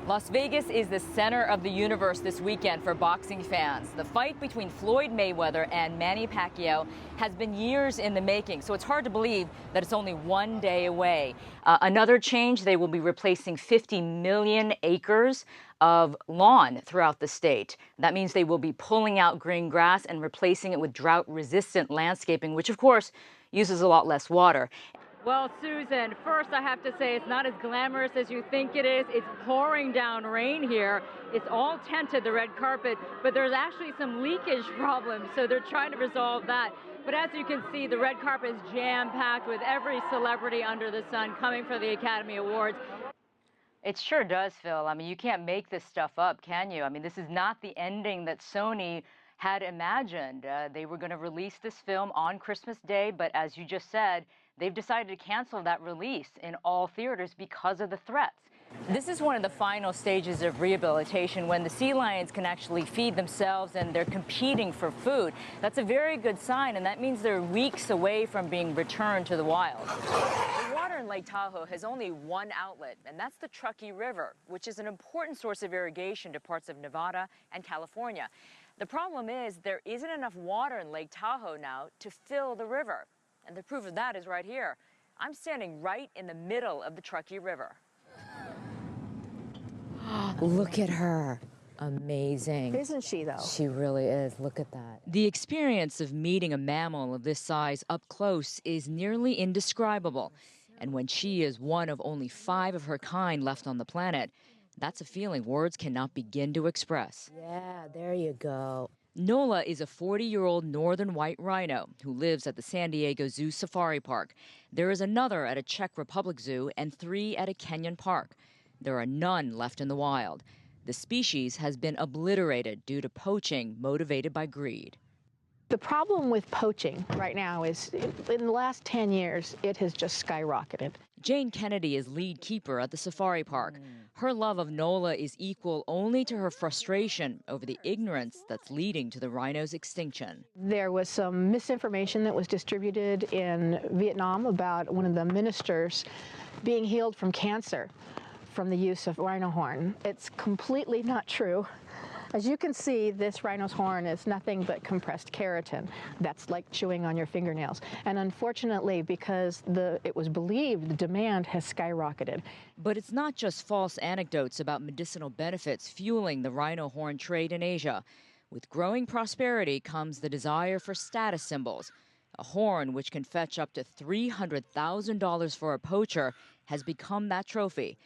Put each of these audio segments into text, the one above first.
Las Vegas is the center of the universe this weekend for boxing fans. The fight between Floyd Mayweather and Manny Pacquiao has been years in the making, so it's hard to believe that it's only one day away. Another change, they will be replacing 50 million acres of lawn throughout the state. That means they will be pulling out green grass and replacing it with drought-resistant landscaping, which of course uses a lot less water. Well, Susan, first I have to say it's not as glamorous as you think it is. It's pouring down rain here. It's all tented, the red carpet, but there's actually some leakage problems, so they're trying to resolve that. But as you can see, the red carpet is jam-packed with every celebrity under the sun coming for the Academy Awards. It sure does, Phil. I mean, you can't make this stuff up, can you? I mean, this is not the ending that Sony had imagined. They were going to release this film on Christmas Day, but as you just said, they've decided to cancel that release in all theaters because of the threats. This is one of the final stages of rehabilitation when the sea lions can actually feed themselves and they're competing for food. That's a very good sign, and that means they're weeks away from being returned to the wild. The water in Lake Tahoe has only one outlet, and that's the Truckee River, which is an important source of irrigation to parts of Nevada and California. The problem is there isn't enough water in Lake Tahoe now to fill the river. And the proof of that is right here. I'm standing right in the middle of the Truckee River. Look at her. Amazing. Isn't she, though? She really is. Look at that. The experience of meeting a mammal of this size up close is nearly indescribable. And when she is one of only 5 of her kind left on the planet, that's a feeling words cannot begin to express. Yeah, there you go. Nola is a 40-year-old northern white rhino who lives at the San Diego Zoo Safari Park. There is another at a Czech Republic Zoo and 3 at a Kenyan park. There are none left in the wild. The species has been obliterated due to poaching motivated by greed. The problem with poaching right now is, in the last 10 years, it has just skyrocketed. Jane Kennedy is lead keeper at the safari park. Her love of Nola is equal only to her frustration over the ignorance that's leading to the rhino's extinction. There was some misinformation that was distributed in Vietnam about one of the ministers being healed from cancer from the use of rhino horn. It's completely not true. As you can see, this rhino's horn is nothing but compressed keratin. That's like chewing on your fingernails. And unfortunately, because it was believed, the demand has skyrocketed. But it's not just false anecdotes about medicinal benefits fueling the rhino horn trade in Asia. With growing prosperity comes the desire for status symbols. A horn, which can fetch up to $300,000 for a poacher, has become that trophy.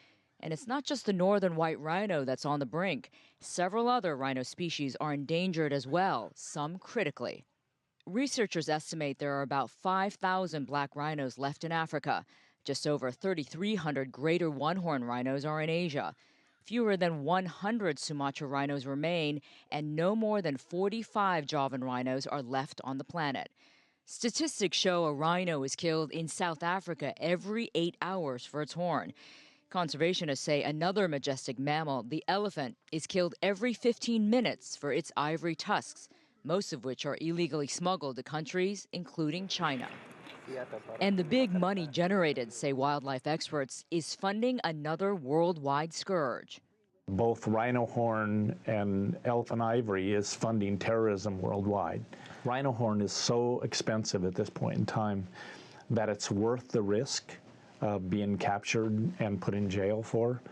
And it's not just the northern white rhino that's on the brink. Several other rhino species are endangered as well, some critically. Researchers estimate there are about 5,000 black rhinos left in Africa. Just over 3,300 greater one-horn rhinos are in Asia. Fewer than 100 Sumatra rhinos remain, and no more than 45 Javan rhinos are left on the planet. Statistics show a rhino is killed in South Africa every 8 hours for its horn. Conservationists say another majestic mammal, the elephant, is killed every 15 minutes for its ivory tusks, most of which are illegally smuggled to countries, including China. And the big money generated, say wildlife experts, is funding another worldwide scourge. Both rhino horn and elephant ivory is funding terrorism worldwide. Rhino horn is so expensive at this point in time that it's worth the risk of being captured and put in jail for,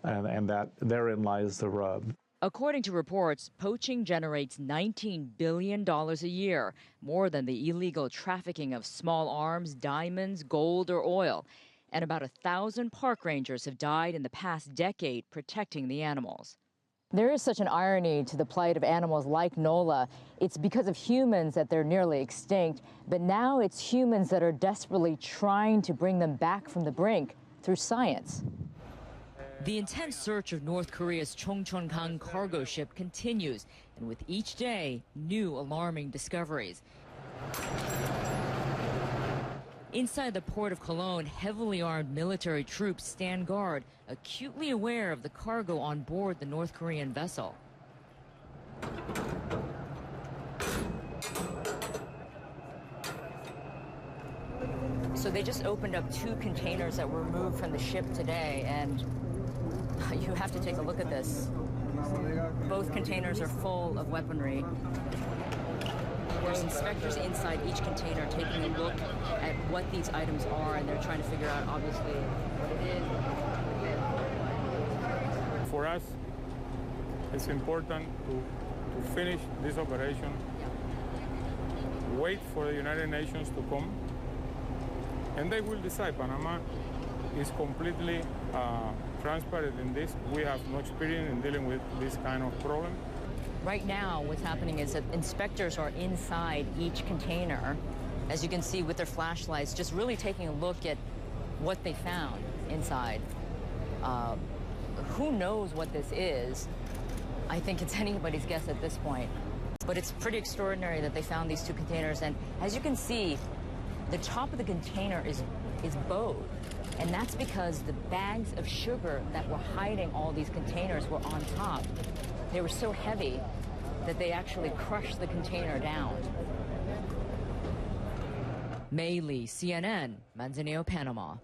and that therein lies the rub. According to reports, poaching generates $19 billion a year, more than the illegal trafficking of small arms, diamonds, gold, or oil. And about 1,000 park rangers have died in the past decade protecting the animals. There is such an irony to the plight of animals like Nola. It's because of humans that they're nearly extinct, but now it's humans that are desperately trying to bring them back from the brink through science. The intense search of North Korea's Chongcheon-gang cargo ship continues, and with each day, new alarming discoveries. Inside the port of Cologne, heavily armed military troops stand guard, acutely aware of the cargo on board the North Korean vessel. So they just opened up 2 containers that were moved from the ship today, and You have to take a look at this. Both containers are full of weaponry. There's inspectors inside each container taking a look at what these items are, and they're trying to figure out, obviously, what it is. For us, it's important to finish this operation, wait for the United Nations to come, and they will decide. Panama is completely transparent in this. We have no experience in dealing with this kind of problem. Right now, what's happening is that inspectors are inside each container, as you can see with their flashlights, just really taking a look at what they found inside. Who knows what this is? I think it's anybody's guess at this point. But it's pretty extraordinary that they found these two containers. And as you can see, the top of the container is bowed. And that's because the bags of sugar that were hiding all these containers were on top. They were so heavy that they actually crushed the container down. Mei Lee, CNN, Manzanillo, Panama.